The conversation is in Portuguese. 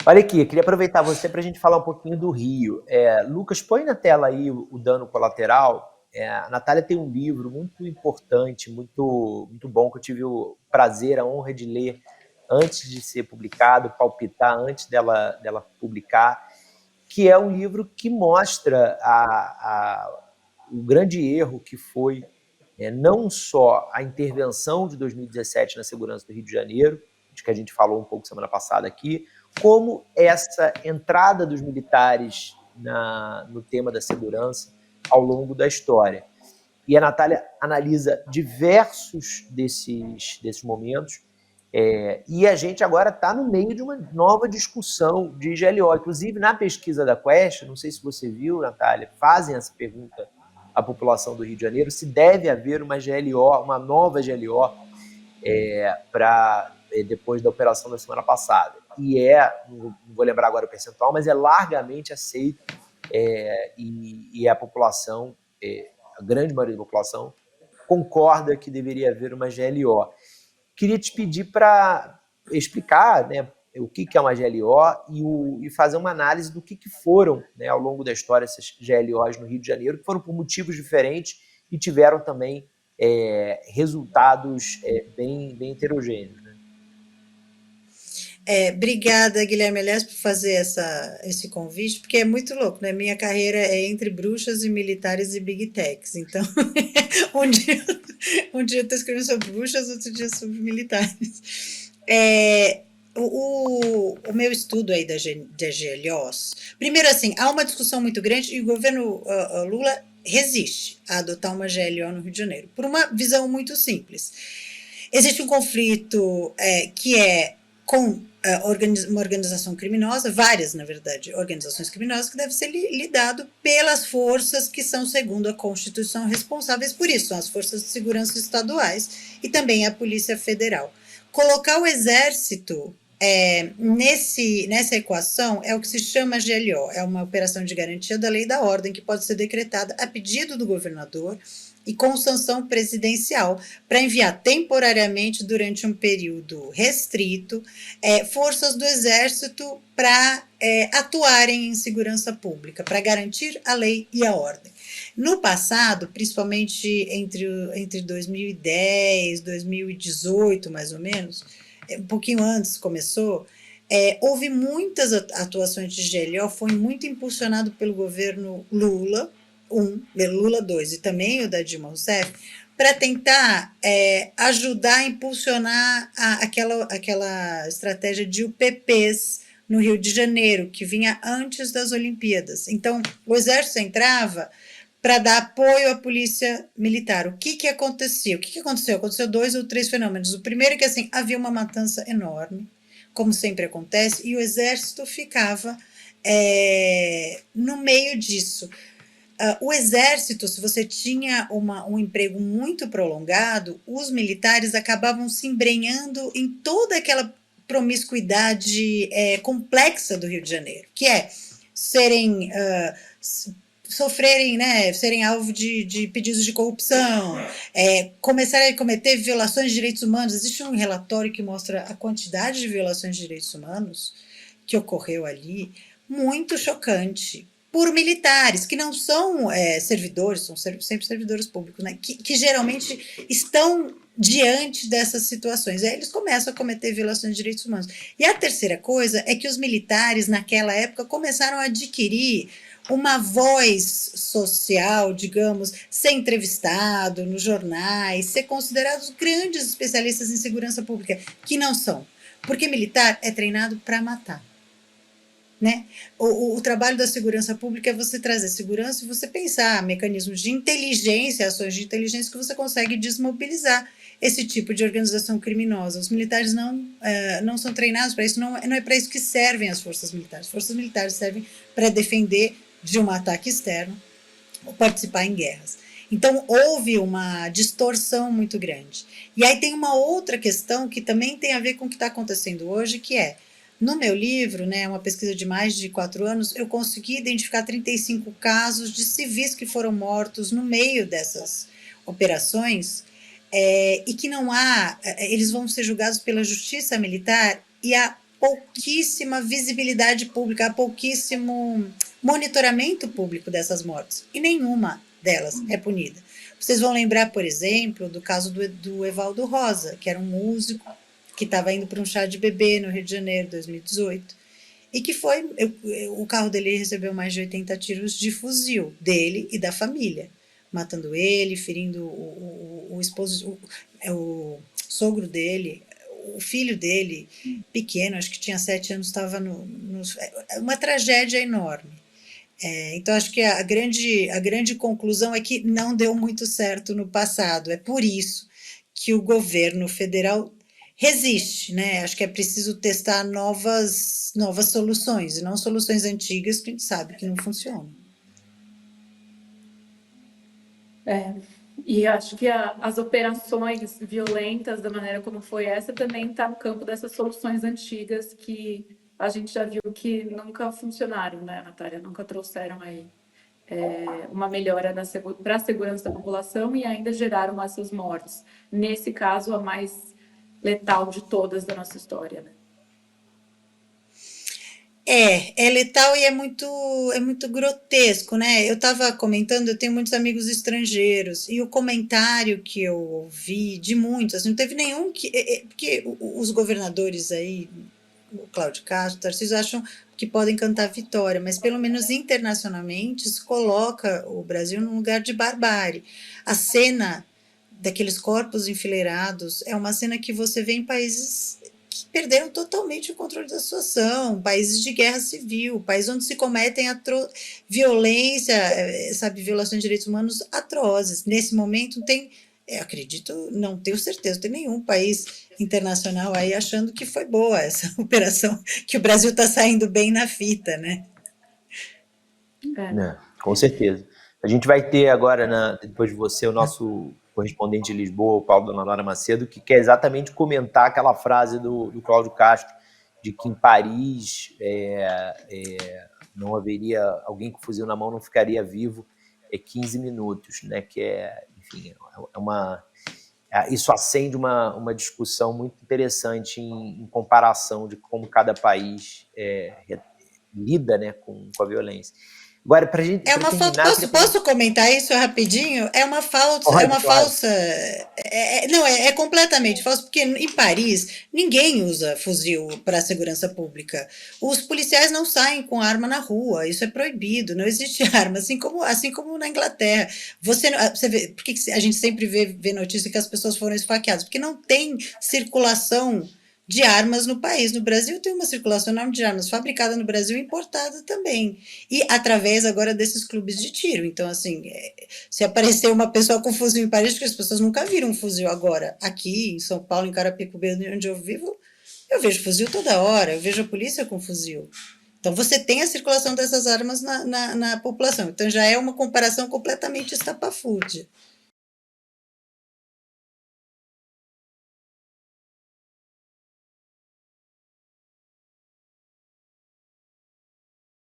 Olha aqui, eu queria aproveitar você para a gente falar um pouquinho do Rio. Lucas, põe na tela aí o dano colateral. A Natália tem um livro muito importante, muito bom, que eu tive o prazer, a honra de ler antes de ser publicado, palpitar antes dela publicar, que é um livro que mostra o grande erro que foi não só a intervenção de 2017 na segurança do Rio de Janeiro, de que a gente falou um pouco semana passada aqui, como essa entrada dos militares no tema da segurança ao longo da história. E a Natália analisa diversos desses momentos, e a gente agora está no meio de uma nova discussão de GLO. Inclusive, na pesquisa da Quest, não sei se você viu, Natália, fazem essa pergunta à população do Rio de Janeiro, se deve haver uma GLO, uma nova GLO, para depois da operação da semana passada. E não vou lembrar agora o percentual, mas é largamente aceito, e a população, a grande maioria da população, concorda que deveria haver uma GLO. Queria te pedir para explicar, né, o que é uma GLO e fazer uma análise do que foram, né, ao longo da história, essas GLOs no Rio de Janeiro, que foram por motivos diferentes e tiveram também resultados bem heterogêneos. Né? Obrigada, Guilherme, aliás, por fazer esse convite, porque é muito louco, né? Minha carreira é entre bruxas e militares e big techs. Então, um dia eu estou escrevendo sobre bruxas, outro dia sobre militares. O meu estudo aí da GLOs, primeiro assim, há uma discussão muito grande e o governo Lula resiste a adotar uma GLO no Rio de Janeiro, por uma visão muito simples. Existe um conflito que é com uma organização criminosa, várias, na verdade, organizações criminosas, que deve ser lidado pelas forças que são, segundo a Constituição, responsáveis por isso, são as forças de segurança estaduais e também a Polícia Federal. Colocar o Exército nessa equação é o que se chama GLO, é uma operação de garantia da lei e da ordem que pode ser decretada a pedido do governador e com sanção presidencial para enviar temporariamente, durante um período restrito, forças do Exército para atuarem em segurança pública, para garantir a lei e a ordem. No passado, principalmente entre 2010 e 2018, mais ou menos, um pouquinho antes começou, houve muitas atuações de GLO, foi muito impulsionado pelo governo Lula, Lula 2 e também o da Dilma Rousseff, para tentar ajudar a impulsionar aquela estratégia de UPPs no Rio de Janeiro, que vinha antes das Olimpíadas. Então, o Exército entrava para dar apoio à polícia militar. O que acontecia? Aconteceu 2 ou 3 fenômenos. O primeiro é que assim, havia uma matança enorme, como sempre acontece, e o Exército ficava no meio disso. O Exército, se você tinha um emprego muito prolongado, os militares acabavam se embrenhando em toda aquela promiscuidade complexa do Rio de Janeiro, que é sofrerem, né, serem alvo de pedidos de corrupção, começarem a cometer violações de direitos humanos. Existe um relatório que mostra a quantidade de violações de direitos humanos que ocorreu ali, muito chocante, por militares, que não são servidores, são sempre servidores públicos, né, que geralmente estão diante dessas situações. Aí eles começam a cometer violações de direitos humanos. E a terceira coisa é que os militares, naquela época, começaram a adquirir uma voz social, digamos, ser entrevistado nos jornais, ser considerados grandes especialistas em segurança pública, que não são. Porque militar é treinado para matar. Né? O trabalho da segurança pública é você trazer segurança e você pensar mecanismos de inteligência, ações de inteligência que você consegue desmobilizar esse tipo de organização criminosa. Os militares não são treinados para isso, não é para isso que servem as forças militares. As forças militares servem para defender de um ataque externo ou participar em guerras. Então, houve uma distorção muito grande. E aí tem uma outra questão que também tem a ver com o que está acontecendo hoje, que é, no meu livro, né, uma pesquisa de mais de 4 anos, eu consegui identificar 35 casos de civis que foram mortos no meio dessas operações, e que não há, eles vão ser julgados pela justiça militar, e pouquíssima visibilidade pública, há pouquíssimo monitoramento público dessas mortes, e nenhuma delas é punida. Vocês vão lembrar, por exemplo, do caso do Evaldo Rosa, que era um músico que estava indo para um chá de bebê no Rio de Janeiro, 2018, e que o carro dele recebeu mais de 80 tiros de fuzil, dele e da família, matando ele, ferindo o esposo, o sogro dele, o filho dele, pequeno, acho que tinha 7 anos, estava uma tragédia enorme. Então, acho que a grande conclusão é que não deu muito certo no passado. É por isso que o governo federal resiste, né? Acho que é preciso testar novas soluções, e não soluções antigas que a gente sabe que não funcionam. E acho que as operações violentas, da maneira como foi essa, também está no campo dessas soluções antigas que a gente já viu que nunca funcionaram, né, Natália? Nunca trouxeram aí uma melhora para a segurança da população e ainda geraram essas mortes. Nesse caso, a mais letal de todas da nossa história, né? É letal e é muito grotesco, né? Eu estava comentando, eu tenho muitos amigos estrangeiros, e o comentário que eu ouvi de muitos, assim, não teve nenhum porque os governadores aí, o Cláudio Castro, o Tarcísio, acham que podem cantar vitória, mas pelo menos internacionalmente isso coloca o Brasil num lugar de barbárie. A cena daqueles corpos enfileirados é uma cena que você vê em países que perderam totalmente o controle da situação, países de guerra civil, países onde se cometem violência, sabe, violações de direitos humanos atrozes. Nesse momento tem, acredito, não tenho certeza, não tem nenhum país internacional aí achando que foi boa essa operação, que o Brasil está saindo bem na fita, né? Com certeza. A gente vai ter agora, depois de você, o nosso correspondente de Lisboa, o Paulo Donadora Macedo, que quer exatamente comentar aquela frase do Cláudio Castro, de que em Paris não haveria, alguém com fuzil na mão não ficaria vivo 15 minutos, né? Que enfim, isso acende uma discussão muito interessante em comparação de como cada país lida, né, com a violência. Agora, pra gente terminar... Posso comentar isso rapidinho? É uma falsa... Não, é completamente falso, porque em Paris ninguém usa fuzil para a segurança pública. Os policiais não saem com arma na rua, isso é proibido, não existe arma, assim como na Inglaterra. Você vê, por que a gente sempre vê notícia que as pessoas foram esfaqueadas? Porque não tem circulação de armas no país. No Brasil tem uma circulação enorme de armas fabricada no Brasil e importada também. E através agora desses clubes de tiro. Então, assim, se aparecer uma pessoa com fuzil em Paris, que as pessoas nunca viram um fuzil agora. Aqui em São Paulo, em Carapicuíba, onde eu vivo, eu vejo fuzil toda hora, eu vejo a polícia com fuzil. Então, você tem a circulação dessas armas na população. Então, já é uma comparação completamente estapafúrdia.